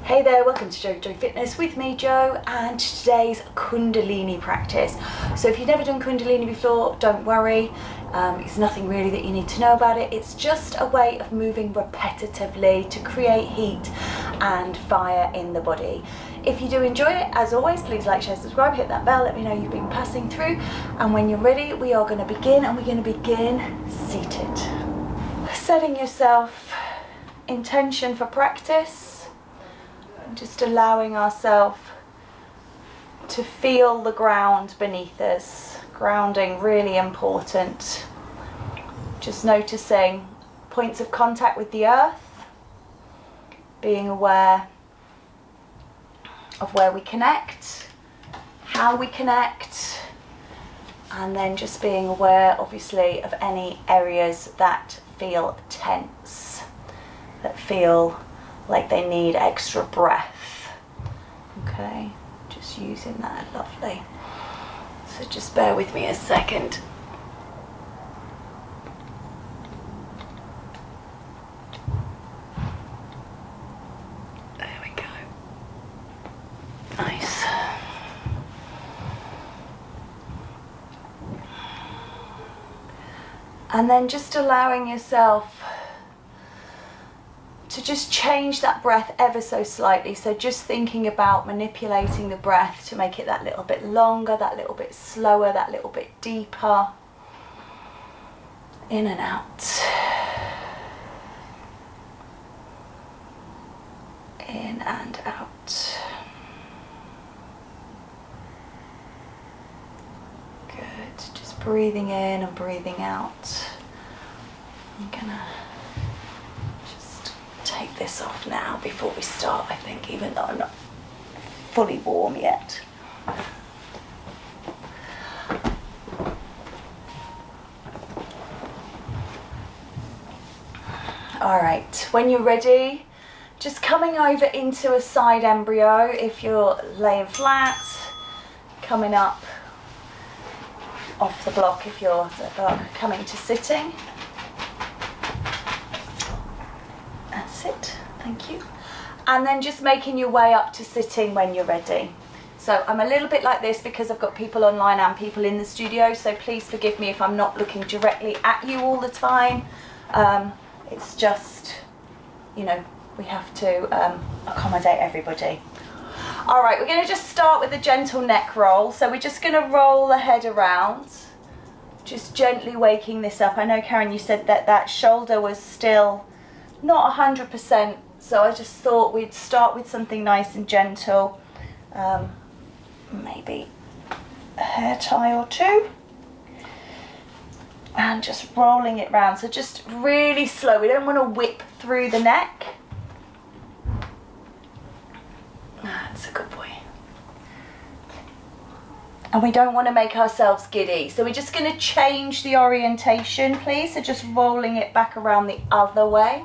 Hey there, welcome to JoeGa Fitness with me, Joe, and today's Kundalini practice. So if you've never done Kundalini before, don't worry. It's nothing really that you need to know about it. It's just a way of moving repetitively to create heat and fire in the body. If you do enjoy it, as always, please like, share, subscribe, hit that bell, let me know you've been passing through. And when you're ready, we are going to begin, and we're going to begin seated. Setting yourself intention for practice. Just allowing ourselves to feel the ground beneath us. Grounding, really important. Just noticing points of contact with the earth. Being aware of where we connect, how we connect, and then just being aware, obviously, of any areas that feel tense, that feel like they need extra breath. Okay, just using that, lovely. So just bear with me a second. There we go. Nice. And then just allowing yourself to just change that breath ever so slightly. So just thinking about manipulating the breath to make it that little bit longer, that little bit slower, that little bit deeper. In and out. In and out. Good. Just breathing in and breathing out. I'm gonna take this off now before we start, I think, even though I'm not fully warm yet. Alright, when you're ready, just coming over into a side embryo if you're laying flat, coming up off the block if you're coming to sitting. That's it, thank you. And then just making your way up to sitting when you're ready. So I'm a little bit like this because I've got people online and people in the studio, so please forgive me if I'm not looking directly at you all the time. It's just, you know, we have to accommodate everybody. All right, we're going to just start with a gentle neck roll. So we're just going to roll the head around, just gently waking this up. I know, Karen, you said that that shoulder was still not 100%, so I just thought we'd start with something nice and gentle, maybe a hair tie or two, and just rolling it round. So just really slow, we don't want to whip through the neck. That's a good boy. And we don't want to make ourselves giddy, so we're just going to change the orientation, please. So just rolling it back around the other way.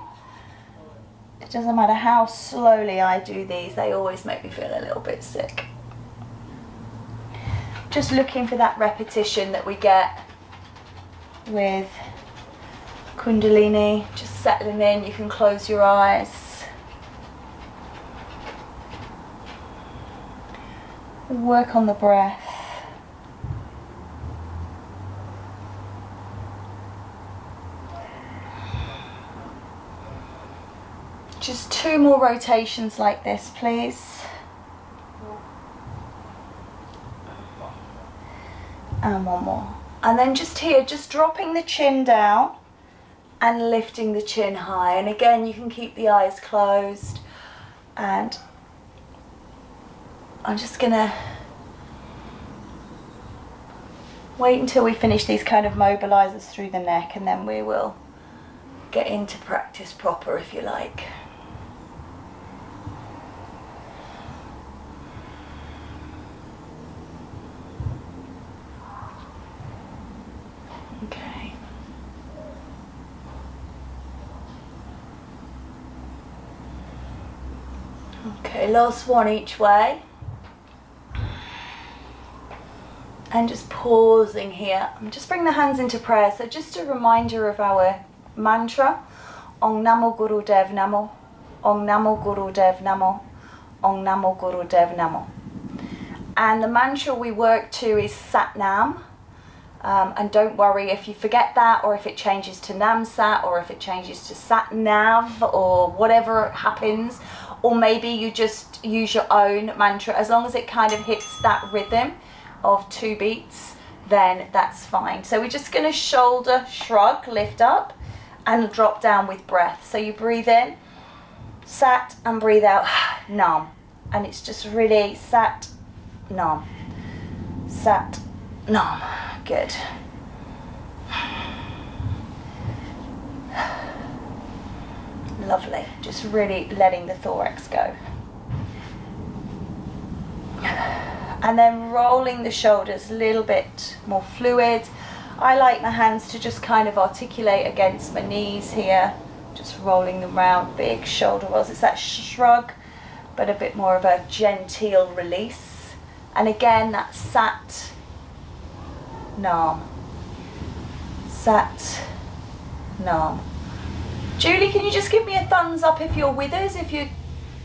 It doesn't matter how slowly I do these, they always make me feel a little bit sick. Just looking for that repetition that we get with Kundalini. Just settling in, you can close your eyes. Work on the breath. Just 2 more rotations like this, please. And 1 more. And then just here, just dropping the chin down and lifting the chin high. And again, you can keep the eyes closed. And I'm just gonna wait until we finish these kind of mobilizers through the neck, and then we will get into practice proper, if you like. Okay. Okay, last one each way. And just pausing here. Just bring the hands into prayer. So just a reminder of our mantra. Om Namo Guru Dev Namo. Om Namo Guru Dev Namo. Ong Namo Guru Dev Namo. And the mantra we work to is Sat Nam. And don't worry if you forget that, or if it changes to Nam Sat, or if it changes to Sat Nav, or whatever happens. Or maybe you just use your own mantra. As long as it kind of hits that rhythm of 2 beats, then that's fine. So we're just going to shoulder shrug, lift up, and drop down with breath. So you breathe in, Sat, and breathe out, Nam. And it's just really Sat, Nam, Sat, Nam. Good. Lovely. Just really letting the thorax go. And then rolling the shoulders a little bit more fluid. I like my hands to just kind of articulate against my knees here. Just rolling them round, big shoulder rolls. It's that shrug, but a bit more of a genteel release. And again, that Sat, Nam. Sat, Nam. Julie, can you just give me a thumbs up if you're with us, if you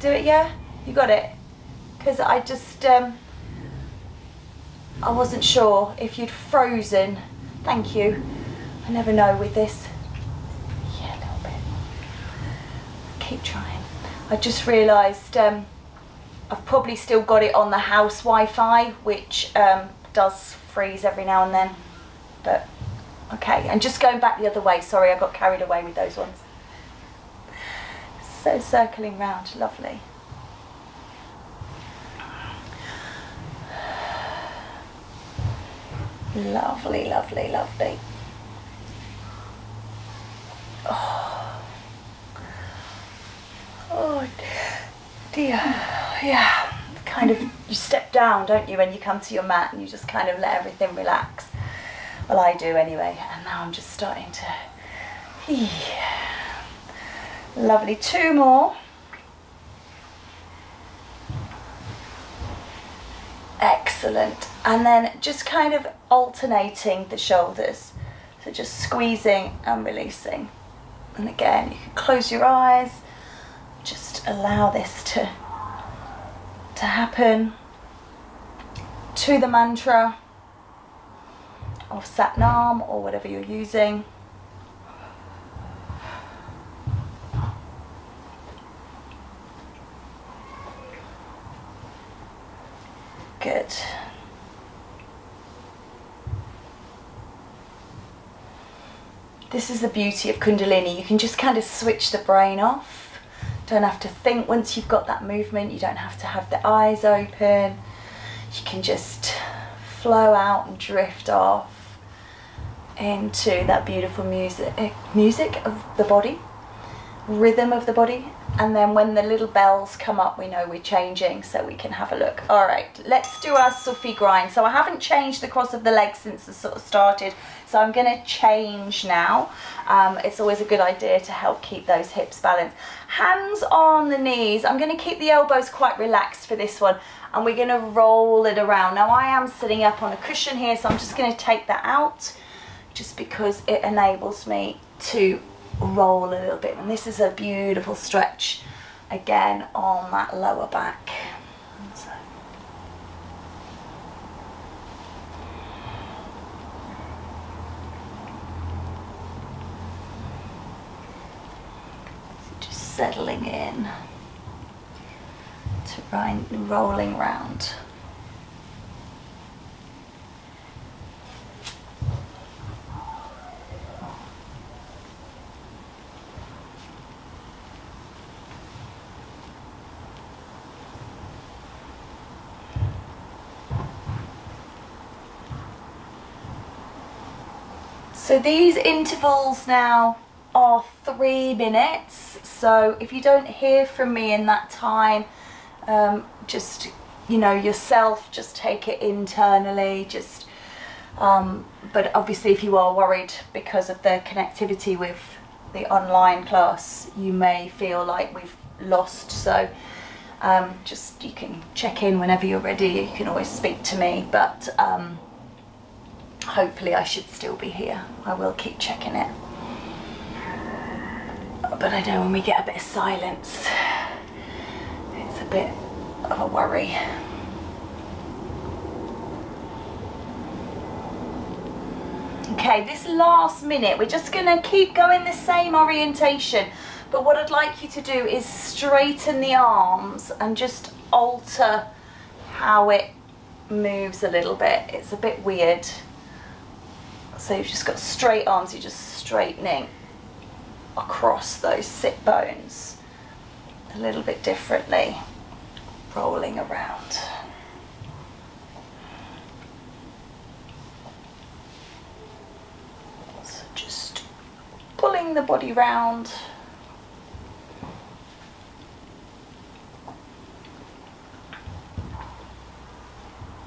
do it, yeah? You got it? Because I just, I wasn't sure if you'd frozen. Thank you. I never know with this. Yeah, a little bit. Keep trying. I just realised I've probably still got it on the house Wi-Fi, which does freeze every now and then. But, okay. And just going back the other way. Sorry, I got carried away with those ones. So circling round, lovely. Lovely, lovely, lovely. Oh, oh dear. Yeah, kind of, you step down, don't you, when you come to your mat, and you just kind of let everything relax. Well, I do anyway, and now I'm just starting to, yeah. Lovely, 2 more. Excellent. And then just kind of alternating the shoulders. So just squeezing and releasing. And again, you can close your eyes. Just allow this to happen. To the mantra of Sat Nam, or whatever you're using. Good. This is the beauty of Kundalini. You can just kind of switch the brain off. Don't have to think once you've got that movement. You don't have to have the eyes open. You can just flow out and drift off into that beautiful music of the body, rhythm of the body. And then when the little bells come up, we know we're changing, so we can have a look. All right, let's do our Sufi grind. So I haven't changed the cross of the legs since the sort of started, so I'm gonna change now. It's always a good idea to help keep those hips balanced. Hands on the knees. I'm gonna keep the elbows quite relaxed for this one, and we're gonna roll it around. Now I am sitting up on a cushion here, so I'm just gonna take that out, just because it enables me to roll a little bit. And this is a beautiful stretch again on that lower back. So just settling in to rolling round. So these intervals now are 3 minutes. So if you don't hear from me in that time, just, you know, yourself, just take it internally. Just, but obviously if you are worried because of the connectivity with the online class, you may feel like we've lost. So just, you can check in whenever you're ready. You can always speak to me, but hopefully I should still be here. I will keep checking it. But I know when we get a bit of silence, it's a bit of a worry. Okay, this last minute, we're just gonna keep going the same orientation, but what I'd like you to do is straighten the arms and just alter how it moves a little bit. It's a bit weird. So you've just got straight arms, you're just straightening across those sit bones a little bit differently, rolling around. So just pulling the body round.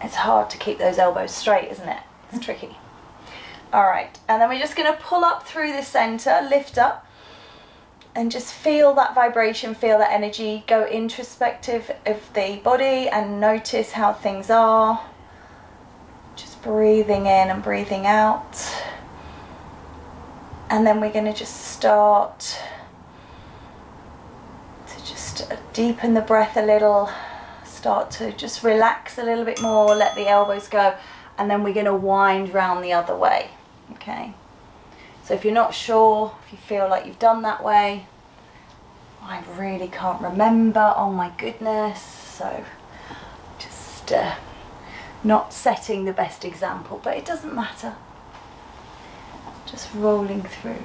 It's hard to keep those elbows straight, isn't it? It's tricky. All right, and then we're just going to pull up through the center, lift up, and just feel that vibration, feel that energy, go introspective of the body and notice how things are. Just breathing in and breathing out. And then we're going to just start to just deepen the breath a little, start to just relax a little bit more, let the elbows go, and then we're going to wind round the other way. Okay, so if you're not sure, if you feel like you've done that way, I really can't remember, oh my goodness, so just not setting the best example, but it doesn't matter, just rolling through.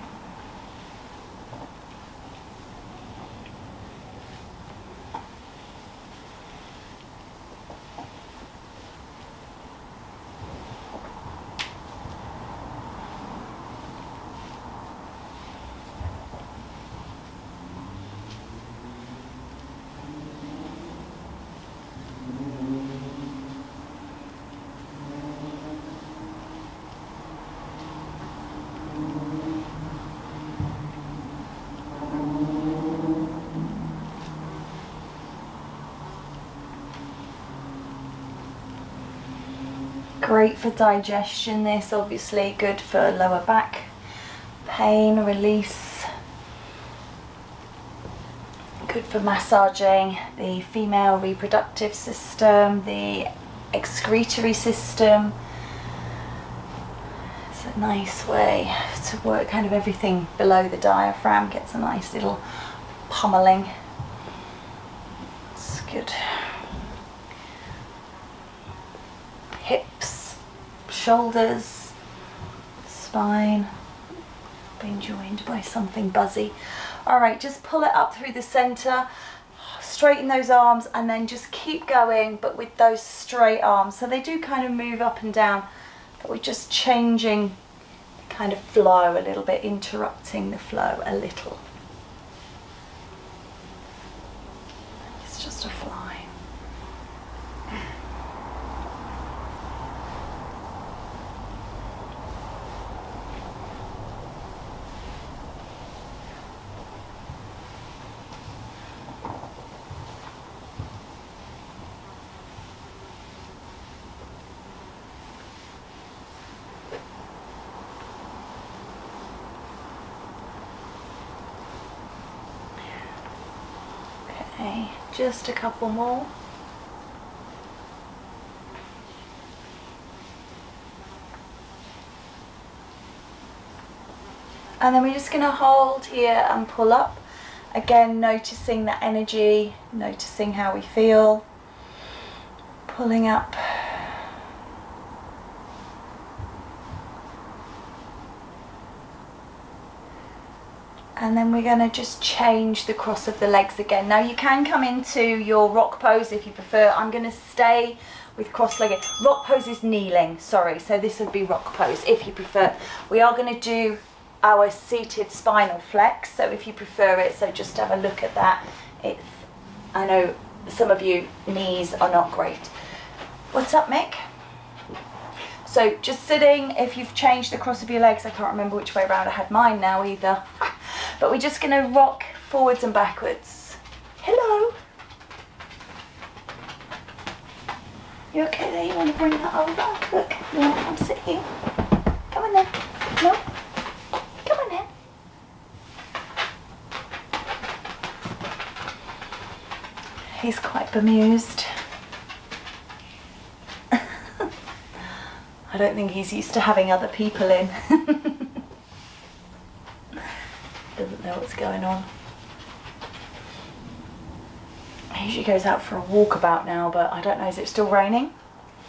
Great for digestion, this obviously good for lower back pain release, good for massaging the female reproductive system, the excretory system. It's a nice way to work kind of everything below the diaphragm, gets a nice little pummeling. It's good. Hips, shoulders, spine, being joined by something buzzy. All right, just pull it up through the center, straighten those arms, and then just keep going, but with those straight arms. So they do kind of move up and down, but we're just changing kind of flow a little bit, interrupting the flow a little. It's just a fly. Okay, just a couple more. And then we're just going to hold here and pull up. Again, noticing the energy, noticing how we feel. Pulling up. And then we're going to just change the cross of the legs again. Now you can come into your rock pose if you prefer. I'm going to stay with cross-legged. Rock pose is kneeling, sorry. So this would be rock pose if you prefer. We are going to do our seated spinal flex. So if you prefer it, so just have a look at that. I know some of you knees are not great. What's up, Mick? So just sitting, if you've changed the cross of your legs, I can't remember which way around I had mine now either. But we're just going to rock forwards and backwards. Hello. You okay there? You want to bring that over? Look, you want to come sit here? Come on then. No? Come on then. He's quite bemused. I don't think he's used to having other people in. Doesn't know what's going on. He usually goes out for a walkabout now, but I don't know, is it still raining?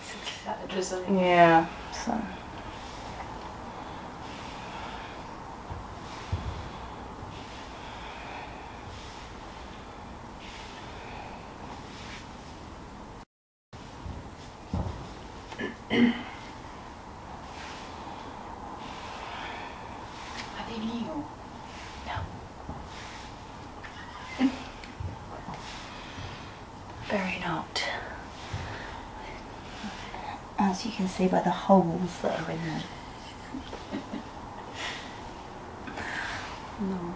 It's drizzling. Yeah, so. Very not. As you can see by the holes that are in there. No.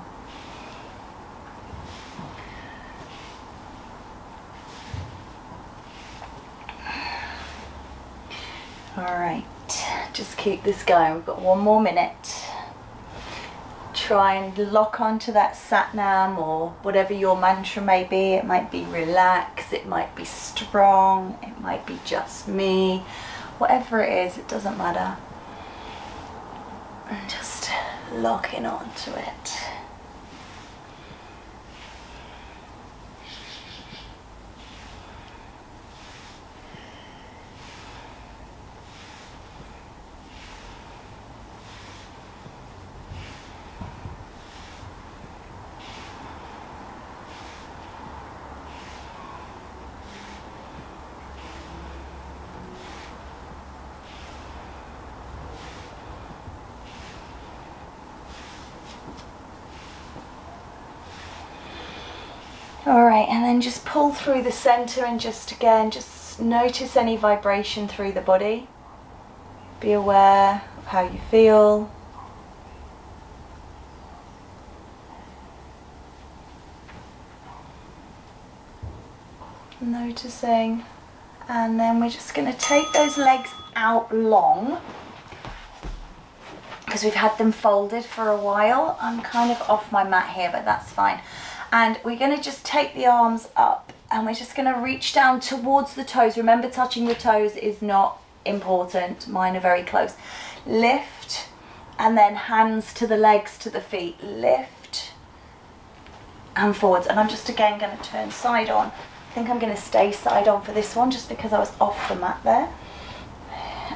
Alright, just keep this going. We've got 1 more minute. Try and lock onto that Satnam or whatever your mantra may be. It might be relax, it might be strong, it might be just me. Whatever it is, it doesn't matter. And just locking onto it. Alright, and then just pull through the center and just again, just notice any vibration through the body. Be aware of how you feel. Noticing. And then we're just going to take those legs out long, because we've had them folded for a while. I'm kind of off my mat here, but that's fine. And we're going to just take the arms up and we're just going to reach down towards the toes. Remember, touching the toes is not important. Mine are very close. Lift, and then hands to the legs, to the feet. Lift and forwards. And I'm just again going to turn side on. I think I'm going to stay side on for this one just because I was off the mat there.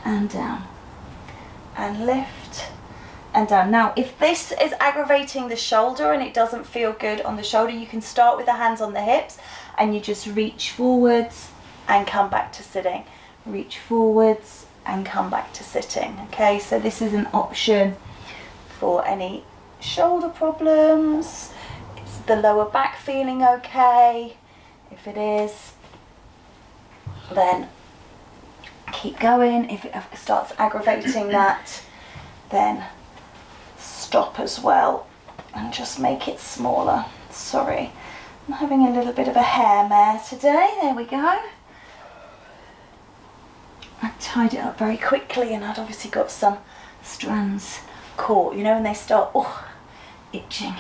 And down. And lift. And down. Now, if this is aggravating the shoulder and it doesn't feel good on the shoulder, you can start with the hands on the hips and you just reach forwards and come back to sitting. Reach forwards and come back to sitting. Okay, so this is an option for any shoulder problems. Is the lower back feeling okay? If it is, then keep going. If it starts aggravating that, then stop as well and just make it smaller. Sorry, I'm having a little bit of a hair mare today. There we go. I tied it up very quickly and I'd obviously got some strands caught, you know, and they start itching.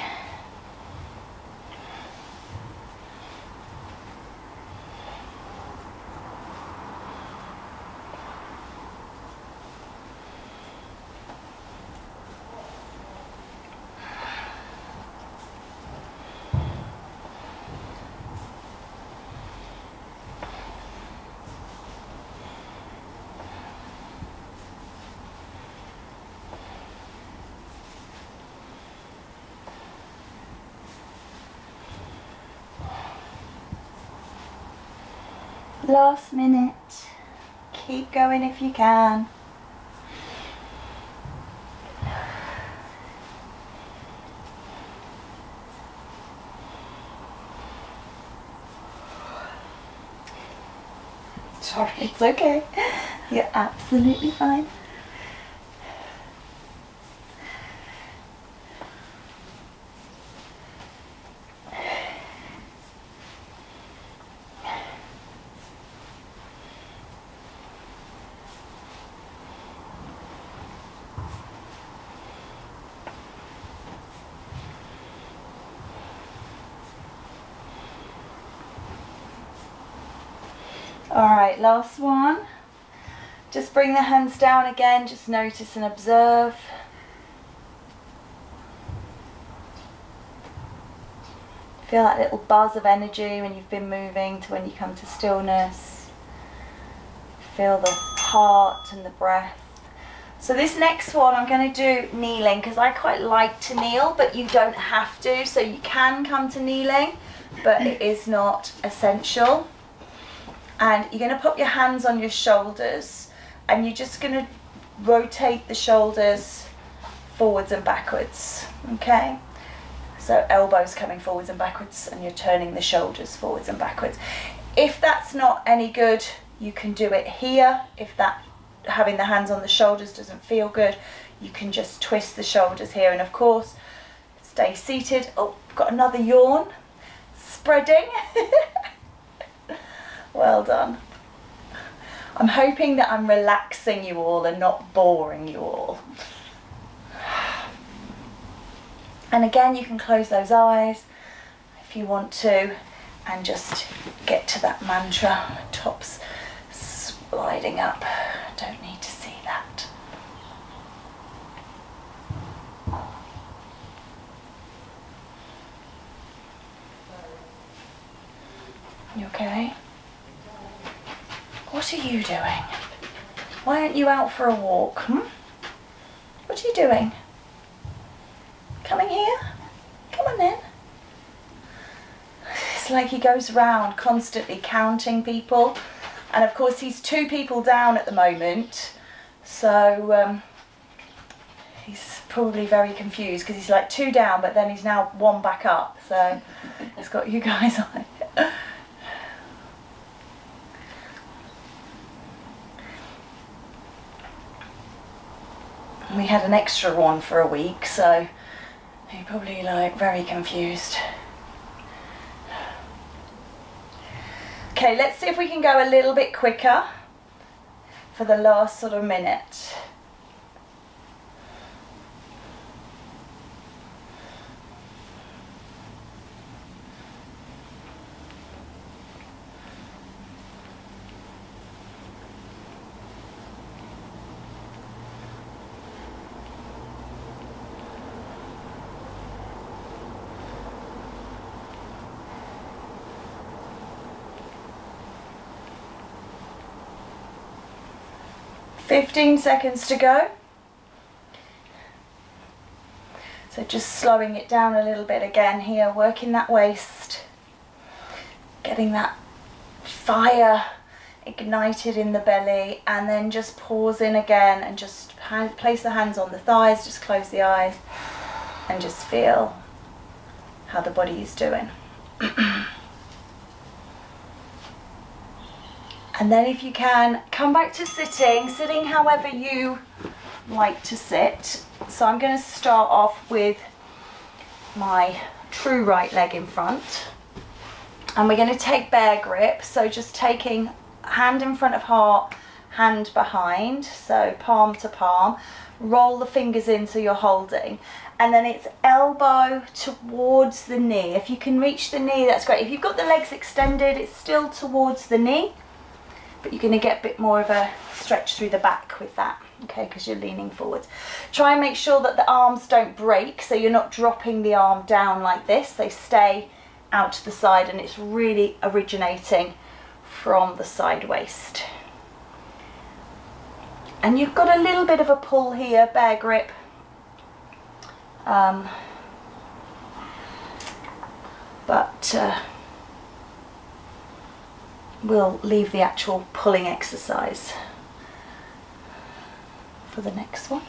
Last minute. Keep going if you can. Sorry. It's okay. You're absolutely fine. All right, last one. Just bring the hands down again, just notice and observe. Feel that little buzz of energy when you've been moving to when you come to stillness. Feel the heart and the breath. So this next one I'm going to do kneeling because I quite like to kneel, but you don't have to. So you can come to kneeling, but it is not essential. And you're going to put your hands on your shoulders and you're just going to rotate the shoulders forwards and backwards. Okay? So elbows coming forwards and backwards and you're turning the shoulders forwards and backwards. If that's not any good, you can do it here. If that having the hands on the shoulders doesn't feel good, you can just twist the shoulders here. And of course, stay seated. Oh, got another yawn. Spreading. Well done. I'm hoping that I'm relaxing you all and not boring you all. And again, you can close those eyes if you want to and just get to that mantra. Tops sliding up. Don't need to see that. You okay? What are you doing? Why aren't you out for a walk? What are you doing? Coming here? Come on then. It's like he goes round constantly counting people. And of course he's 2 people down at the moment. So he's probably very confused because he's like 2 down, but then he's now 1 back up. So it's got you guys on it. And we had an extra one for a week, so you're probably like very confused. Okay, let's see if we can go a little bit quicker for the last sort of minute. "15 seconds to go." So just slowing it down a little bit again here, working that waist, getting that fire ignited in the belly, and then just pause in again and just place the hands on the thighs, just close the eyes and just feel how the body is doing. And then if you can, come back to sitting however you like to sit. So I'm going to start off with my true right leg in front. And we're going to take bear grip. So just taking hand in front of heart, hand behind. So palm to palm. Roll the fingers in so you're holding. And then it's elbow towards the knee. If you can reach the knee, that's great. If you've got the legs extended, it's still towards the knee. But you're going to get a bit more of a stretch through the back with that, okay, because you're leaning forwards. Try and make sure that the arms don't break, so you're not dropping the arm down like this. They stay out to the side and it's really originating from the side waist. And you've got a little bit of a pull here, bear grip. We'll leave the actual pulling exercise for the next one.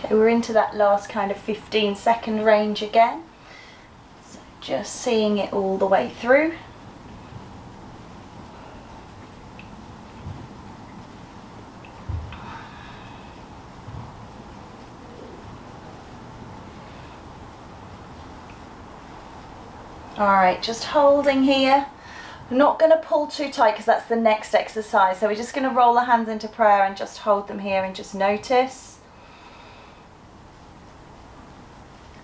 Okay, we're into that last kind of 15-second range again. So just seeing it all the way through. All right, just holding here. I'm not going to pull too tight because that's the next exercise. So we're just going to roll the hands into prayer and just hold them here and just notice.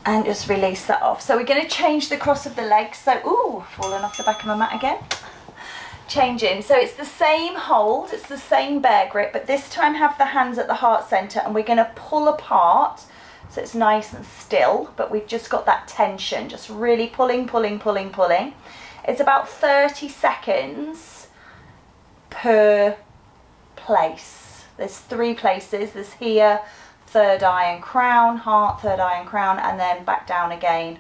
And just release that off. So we're going to change the cross of the legs. So, ooh, falling off the back of my mat again. Changing. So it's the same hold, it's the same bear grip, but this time have the hands at the heart center and we're going to pull apart. So it's nice and still, but we've just got that tension, just really pulling, pulling, pulling, pulling. It's about 30 seconds per place. There's 3 places. There's here, third eye and crown, heart, third eye and crown, and then back down again.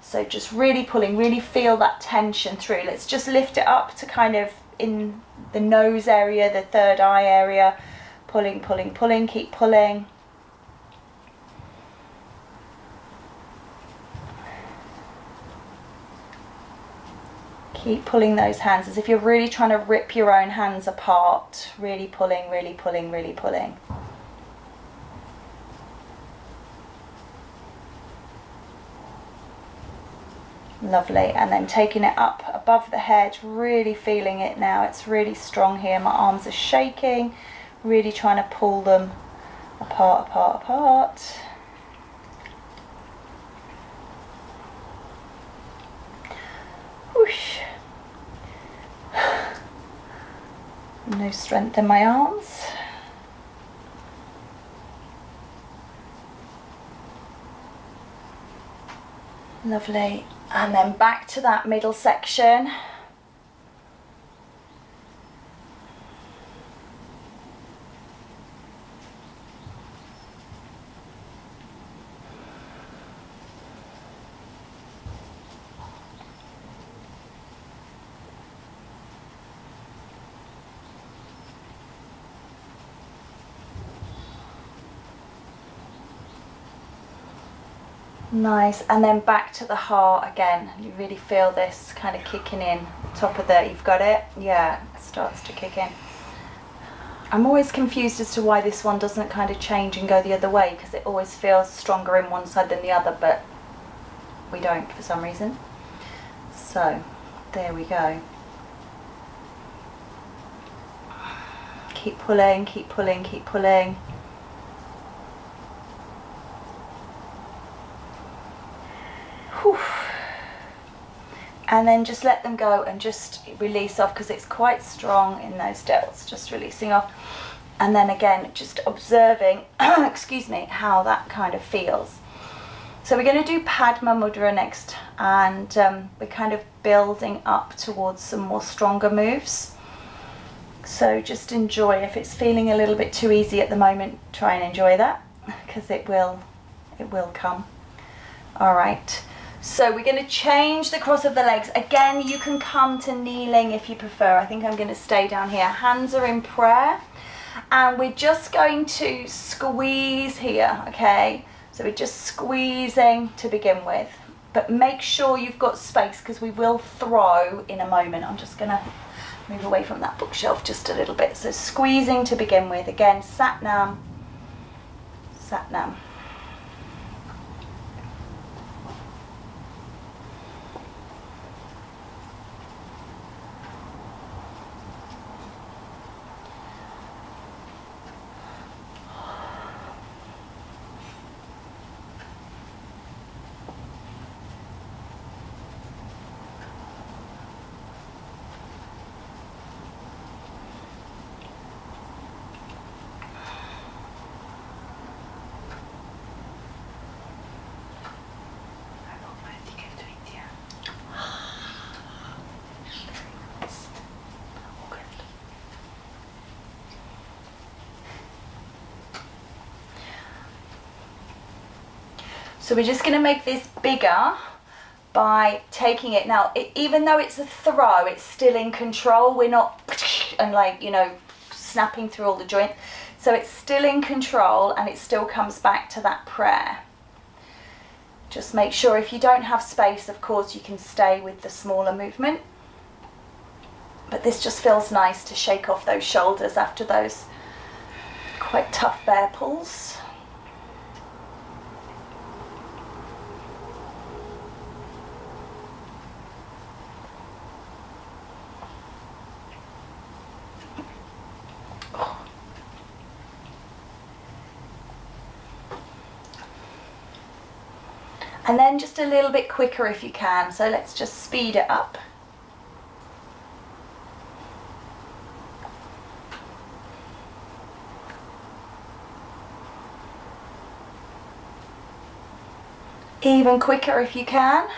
So just really pulling, really feel that tension through. Let's just lift it up to kind of in the nose area, the third eye area. Pulling, pulling, pulling, keep pulling. Keep pulling those hands as if you're really trying to rip your own hands apart. Really pulling, really pulling, really pulling. Lovely. And then taking it up above the head, really feeling it now. It's really strong here. My arms are shaking. Really trying to pull them apart, apart, apart. Whoosh. No strength in my arms. Lovely. And then back to that middle section. Nice, and then back to the heart again. You really feel this kind of kicking in. Top of the, you've got it? Yeah, it starts to kick in. I'm always confused as to why this one doesn't kind of change and go the other way, because it always feels stronger in one side than the other, but we don't for some reason. So, there we go. Keep pulling, keep pulling, keep pulling. And then just let them go and just release off, because it's quite strong in those delts, just releasing off. And then again, just observing, excuse me, how that kind of feels. So we're going to do Padma Mudra next, and we're kind of building up towards some more stronger moves. So just enjoy. If it's feeling a little bit too easy at the moment, try and enjoy that, because it will come. All right. So we're going to change the cross of the legs. Again, you can come to kneeling if you prefer. I think I'm going to stay down here. Hands are in prayer. And we're just going to squeeze here, okay? So we're just squeezing to begin with. But make sure you've got space, because we will throw in a moment. I'm just going to move away from that bookshelf just a little bit. So squeezing to begin with. Again, Sat Nam, Sat Nam. So we're just going to make this bigger by taking it. Now, even though it's a throw, it's still in control. We're not, and like, you know, snapping through all the joints. So it's still in control and it still comes back to that prayer. Just make sure if you don't have space, of course, you can stay with the smaller movement. But this just feels nice to shake off those shoulders after those quite tough bear pulls. And then just a little bit quicker if you can. So let's just speed it up. Even quicker if you can.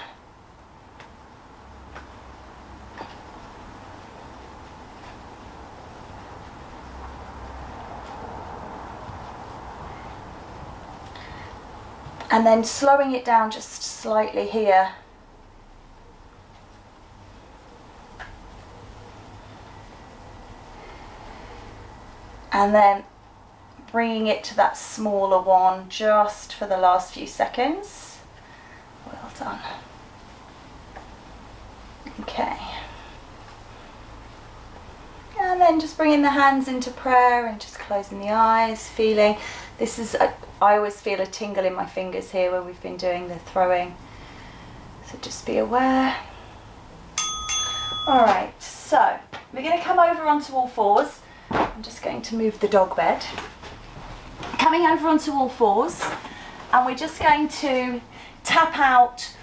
And then slowing it down just slightly here. And then bringing it to that smaller one just for the last few seconds. Well done. Okay. And then just bringing the hands into prayer and just closing the eyes, feeling, this is, I always feel a tingle in my fingers here where we've been doing the throwing. So just be aware. All right, so we're going to come over onto all fours. I'm just going to move the dog bed. Coming over onto all fours, and we're just going to tap out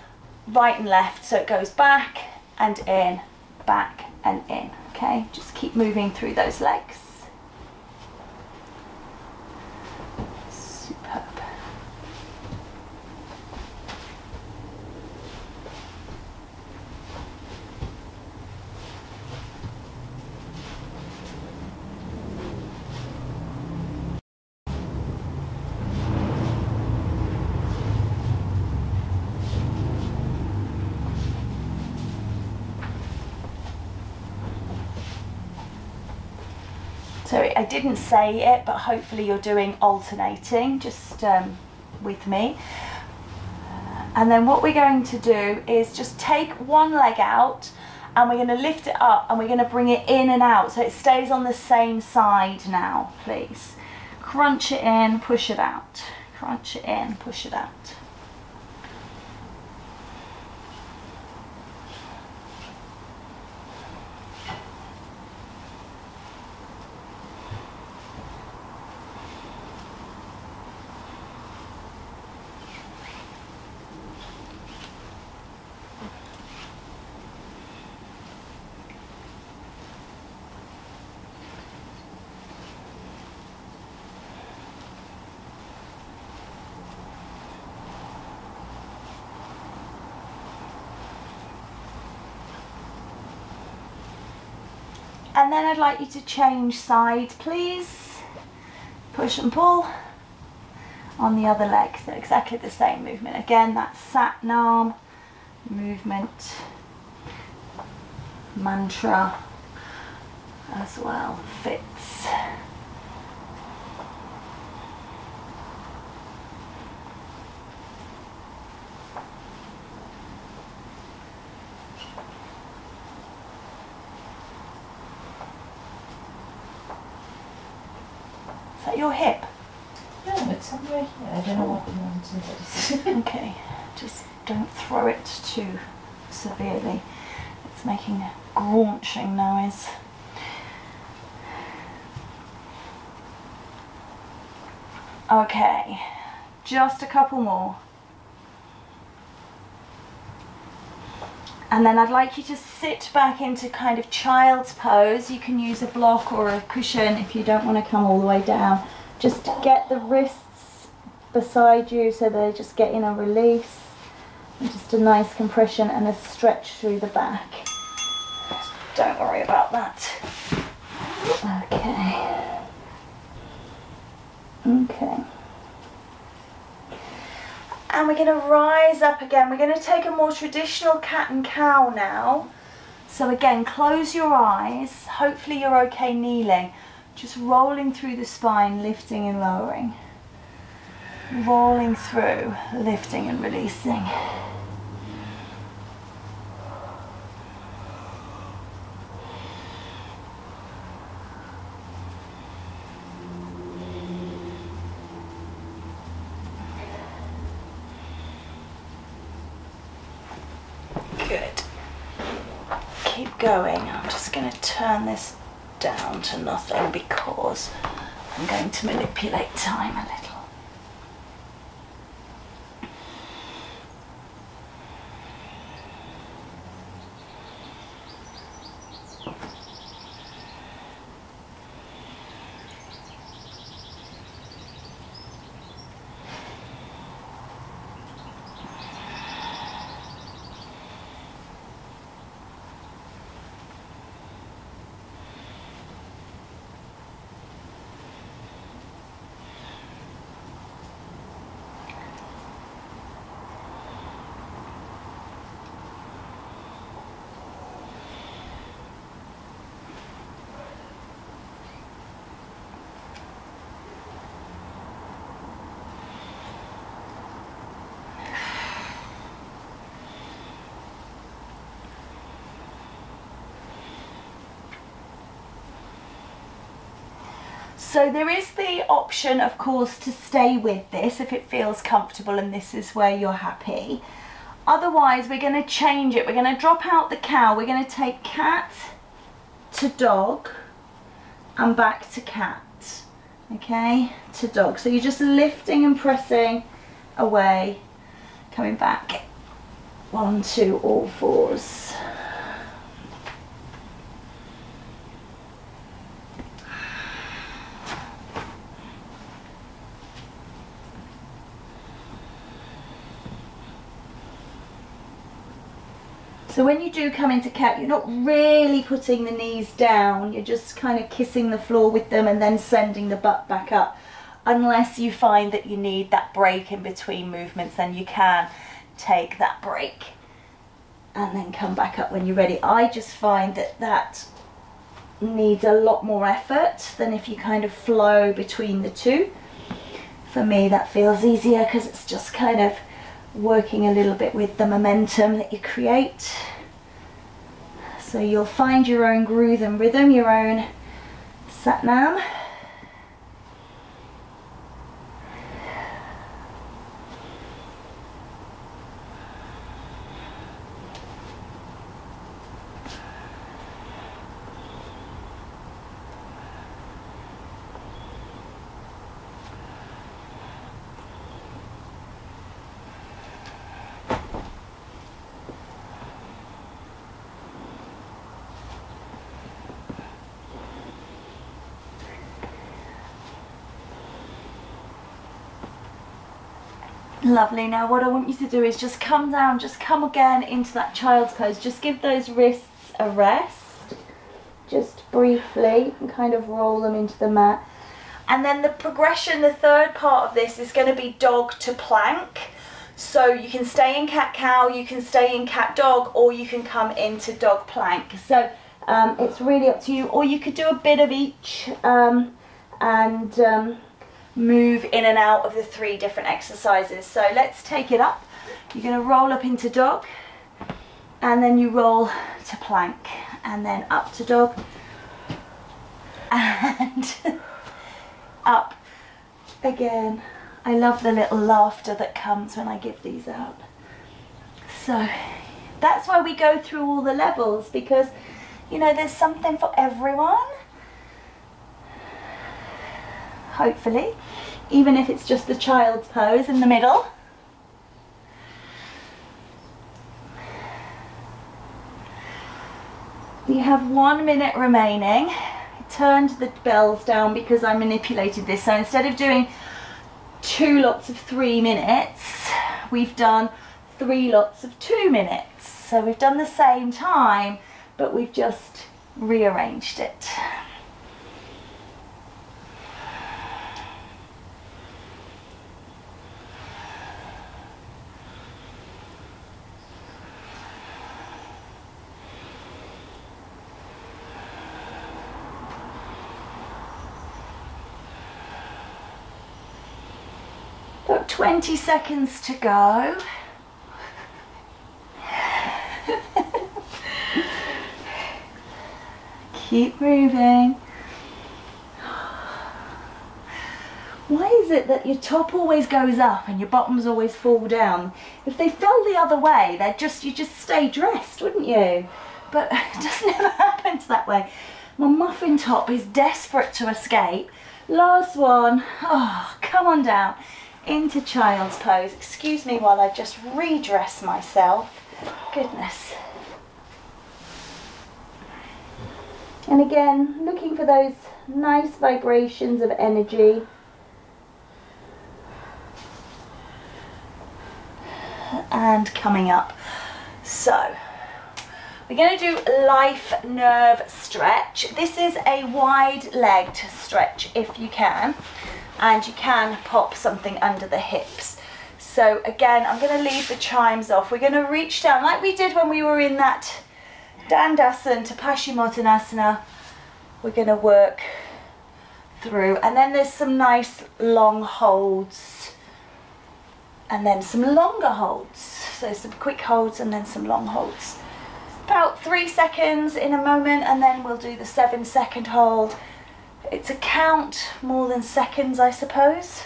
right and left, so it goes back and in, back and in. Okay, just keep moving through those legs. Superb. So I didn't say it, but hopefully you're doing alternating just with me. And then what we're going to do is just take one leg out and we're going to lift it up and we're going to bring it in and out so it stays on the same side now, please. Crunch it in, push it out. Crunch it in, push it out. And then I'd like you to change side, please. Push and pull on the other leg. So exactly the same movement. Again, that Sat-Nam movement, mantra as well fits. Is that your hip? No, it's somewhere here. I don't know what nonsense it is. Okay, just don't throw it too severely. It's making a graunching noise. Okay, just a couple more. And then I'd like you to sit back into kind of child's pose. You can use a block or a cushion if you don't want to come all the way down. Just to get the wrists beside you so they're just getting a release. And just a nice compression and a stretch through the back. Don't worry about that. Okay. Okay. And we're going to rise up again. We're going to take a more traditional cat and cow now. So again, close your eyes. Hopefully you're okay kneeling. Just rolling through the spine, lifting and lowering. Rolling through, lifting and releasing. Good. Keep going. I'm just going to turn this down to nothing because I'm going to manipulate time a little. So there is the option, of course, to stay with this if it feels comfortable and this is where you're happy. Otherwise, we're going to change it. We're going to drop out the cow. We're going to take cat to dog and back to cat. Okay, to dog. So you're just lifting and pressing away, coming back onto all fours. So when you do come into cat, you're not really putting the knees down, you're just kind of kissing the floor with them and then sending the butt back up. Unless you find that you need that break in between movements, then you can take that break and then come back up when you're ready. I just find that that needs a lot more effort than if you kind of flow between the two. For me, that feels easier because it's just kind of working a little bit with the momentum that you create. So you'll find your own groove and rhythm, your own Satnam. Lovely. Now what I want you to do is just come down, just come again into that child's pose. Just give those wrists a rest, just briefly, and kind of roll them into the mat. And then the progression, the third part of this is going to be dog to plank. So you can stay in cat cow, you can stay in cat dog, or you can come into dog plank. So it's really up to you, or you could do a bit of each and move in and out of the 3 different exercises. So let's take it up. You're going to roll up into dog and then you roll to plank and then up to dog and up again. I love the little laughter that comes when I give these out. So that's why we go through all the levels, because you know there's something for everyone. Hopefully, even if it's just the child's pose in the middle. You have 1 minute remaining. I turned the bells down because I manipulated this. So instead of doing 2 lots of 3 minutes, we've done 3 lots of 2 minutes. So we've done the same time, but we've just rearranged it. About 20 seconds to go. Keep moving. Why is it that your top always goes up and your bottoms always fall down? If they fell the other way, you just stay dressed, wouldn't you? But it just never happens that way. My muffin top is desperate to escape. Last one. Oh, come on down into child's pose. Excuse me while I just redress myself. Goodness. And again, looking for those nice vibrations of energy. And coming up. So, we're going to do life nerve stretch. This is a wide legged stretch if you can. And you can pop something under the hips. So again, I'm going to leave the chimes off. We're going to reach down like we did when we were in that Dandasana to Paschimottanasana. We're going to work through, and then there's some nice long holds, and then some longer holds. So some quick holds and then some long holds. About 3 seconds in a moment, and then we'll do the 7-second hold. It's a count more than seconds, I suppose.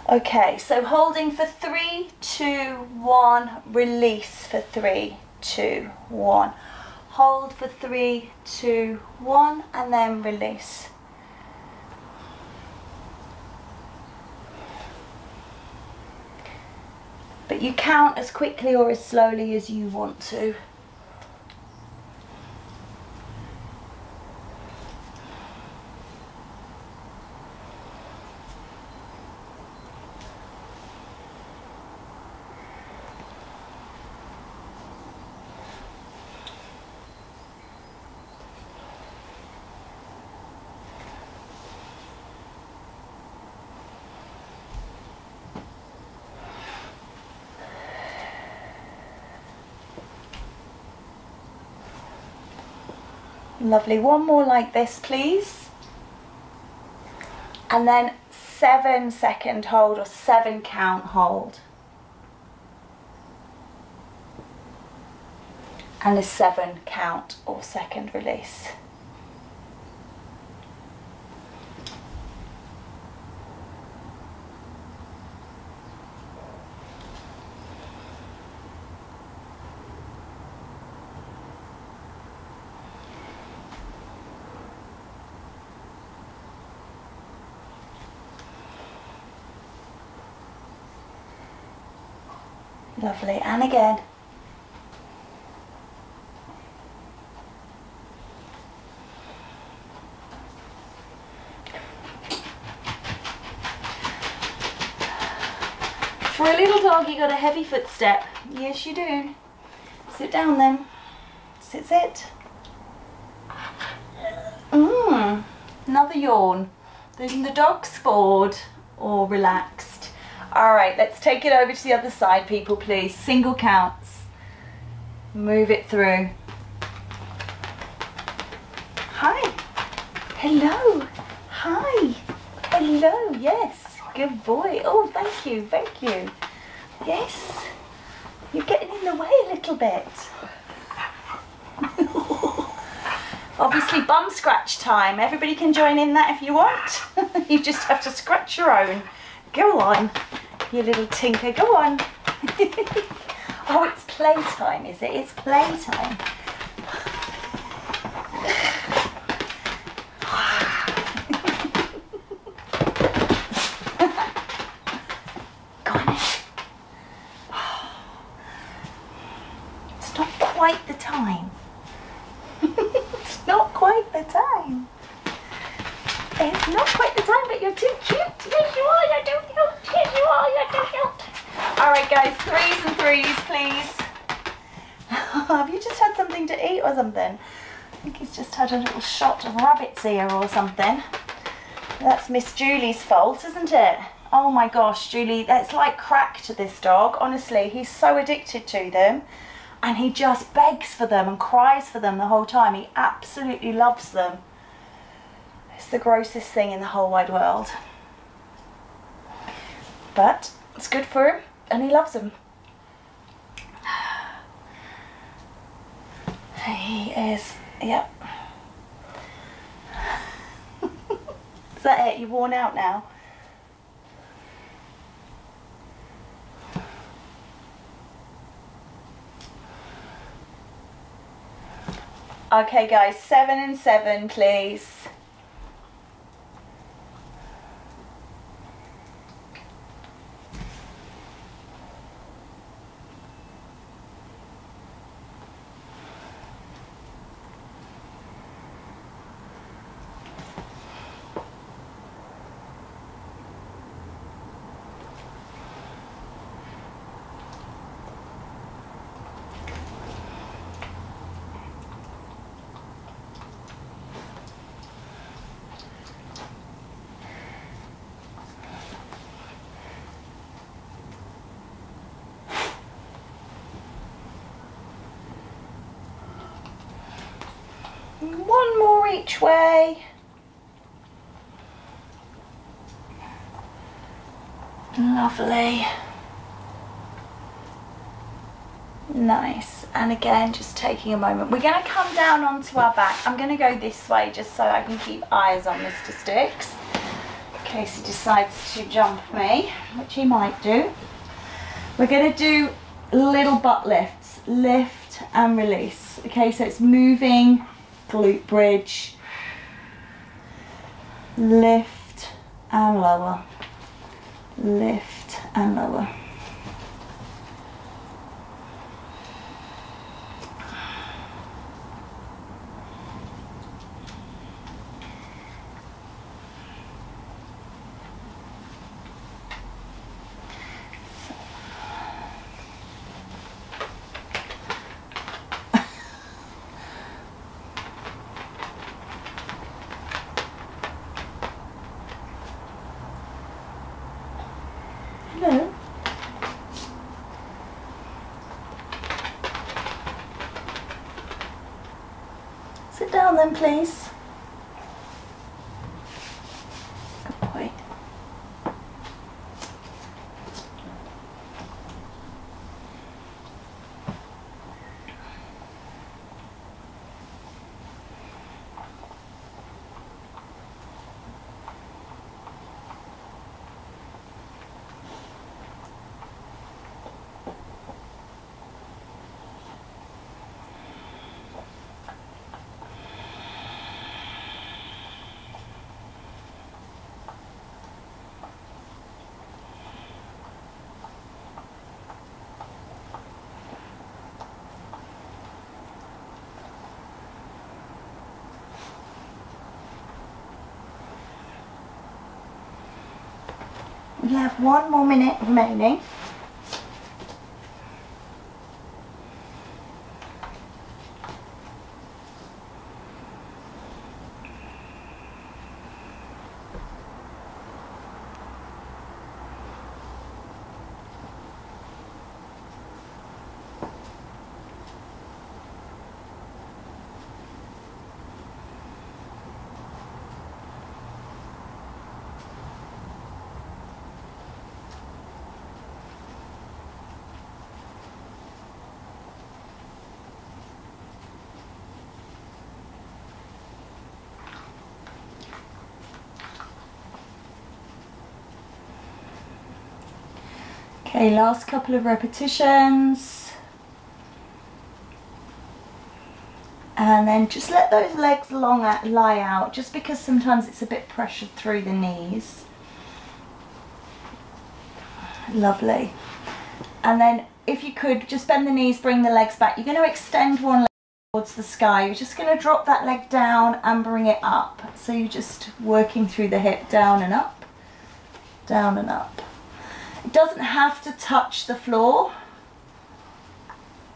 Okay, so holding for 3, 2, 1, release for 3, 2, 1. Hold for 3, 2, 1, and then release. But you count as quickly or as slowly as you want to. Lovely, one more like this please. And then 7-second hold or 7 count hold. And a 7 count or second release. Lovely, and again. For a little dog, you got a heavy footstep. Yes, you do. Sit down then. Sit, sit. Another yawn. The dog's bored or relaxed. All right, let's take it over to the other side, people, please. Single counts. Move it through. Hi. Hello. Hi. Hello. Yes. Good boy. Oh, thank you. Thank you. Yes. You're getting in the way a little bit. Obviously, bum scratch time. Everybody can join in that if you want. You just have to scratch your own. Go on, you little tinker, go on. Oh, it's playtime, is it? It's playtime. Go on. It's not quite the time. It's not quite the time. It's not quite the time, but you're too cute. Yes, you are, you're too cute. Yes, you are, you're too cute. All right, guys, 3s and 3s, please. Have you just had something to eat or something? I think he's just had a little shot of rabbit's ear or something. That's Miss Julie's fault, isn't it? Oh my gosh, Julie, that's like crack to this dog. Honestly, he's so addicted to them. And he just begs for them and cries for them the whole time. He absolutely loves them. It's the grossest thing in the whole wide world. But it's good for him and he loves them. He is, yep. Is that it? You're worn out now? Okay guys, 7 and 7 please. One more each way. Lovely. Nice. And again, just taking a moment. We're going to come down onto our back. I'm going to go this way just so I can keep eyes on Mr. Sticks in case he decides to jump me, which he might do. We're going to do little butt lifts. Lift and release. Okay, so it's moving, glute bridge, lift and lower, lift and lower. Hello. Sit down then, please. Good boy. We have 1 more minute remaining. Okay, last couple of repetitions. And then just let those legs lie out, just because sometimes it's a bit pressured through the knees. Lovely. And then if you could, just bend the knees, bring the legs back. You're going to extend one leg towards the sky. You're just going to drop that leg down and bring it up. So you're just working through the hip, down and up, down and up. It doesn't have to touch the floor,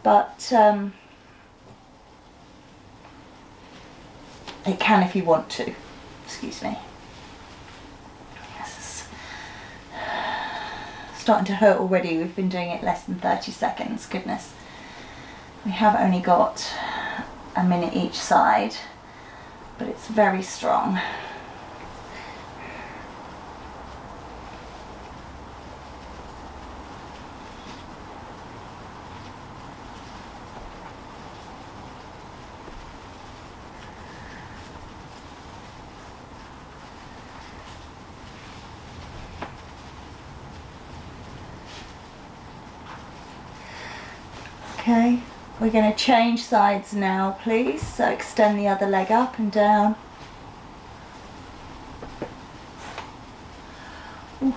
but it can if you want to. Excuse me. This is starting to hurt already. We've been doing it less than 30 seconds. Goodness. We have only got a minute each side, but it's very strong. Okay, we're going to change sides now, please. So extend the other leg up and down. Ooh.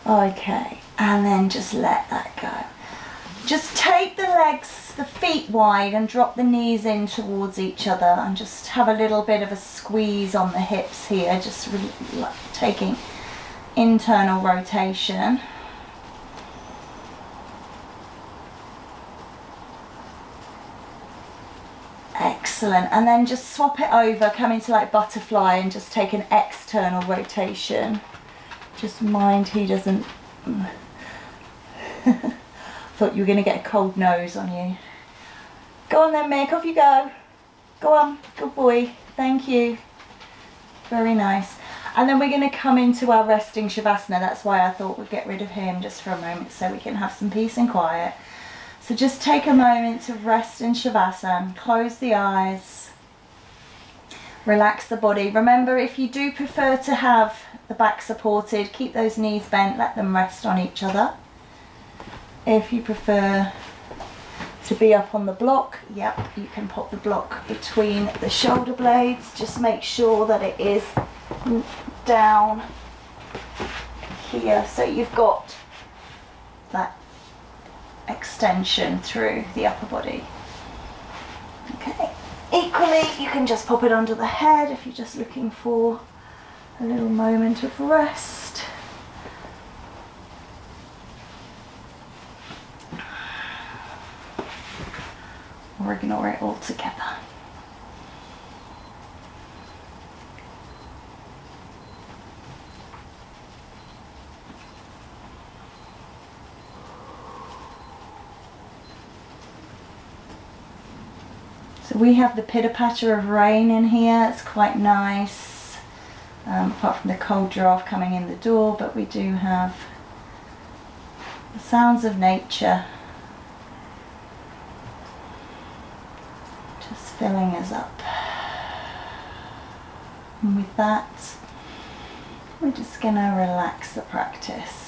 Okay, and then just let that go. Just take the legs, the feet wide, and drop the knees in towards each other, and just have a little bit of a squeeze on the hips here, just really like taking internal rotation. Excellent, and then just swap it over, come into like butterfly and just take an external rotation. Just mind he doesn't... Thought you were going to get a cold nose on you. Go on then, Mick, off you go. Go on, good boy. Thank you. Very nice. And then we're going to come into our resting Shavasana. That's why I thought we'd get rid of him just for a moment so we can have some peace and quiet. So just take a moment to rest in Shavasana. Close the eyes. Relax the body. Remember, if you do prefer to have the back supported, keep those knees bent, let them rest on each other. If you prefer to be up on the block, yep, you can pop the block between the shoulder blades. Just make sure that it is down here so you've got that extension through the upper body. Okay. Equally, you can just pop it under the head if you're just looking for a little moment of rest. Or ignore it altogether. So we have the pitter patter of rain in here. It's quite nice, apart from the cold draft coming in the door, but we do have the sounds of nature just filling us up. And with that, we're just going to relax the practice.